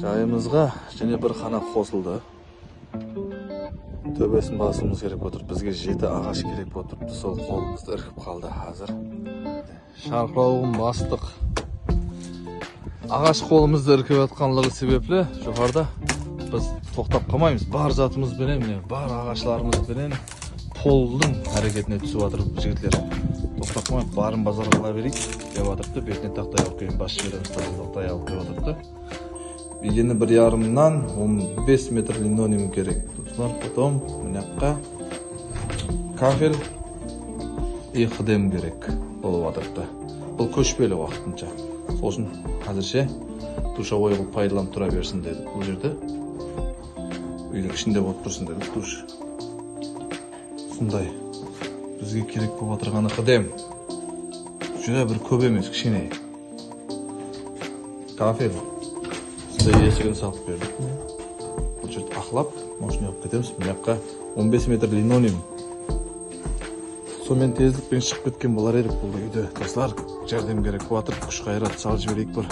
Жайымызға және бір қана қосылды. Төбесін басуымыз керек отыр. Бізге 7 ағаш керек отырыпты. Сол қолымызды іркіп қалды қазір. Шарқырауын бастық. Ағаш қолымызды іркіп атқанлығы себеплі жоғарыда біз тоқтап қалмаймыз. Бар затымыз бенен, бар ағашларымыз бенен полдың әрекетіне түсіп жатыр жігітлер. Тоқтап қалмай барын базарға ала берейік деп жатырды. Бетіне тақтай алып келген бас жібереміз, тақтай алып келіп жатырды. Ені 1,5-нан 15 метр линолеум керек. Потом мынаққа кафель и қыдем керек болып жатырды. Бұл көшпелі уақытынша. Сосын қазірше душовой қылып пайдаланып тұра берсін дедік. Бұл жерде үйдің ішінде болып тұрсын дедік душ. Сондай бізге керек болып отырғаны қыдем. Жүре бір көп емес, кішкене. Кафель. Сондай есігін салып бердік. Бұл жерді ақылап, машина алып кетеміз. Мынаққа 15 метр линолеум. Сонымен тездікпен шығып кеткен болар едік бұл үйде. Достар, жәрдем керек болып жатыр. Күш қайрат салып жіберейік бір.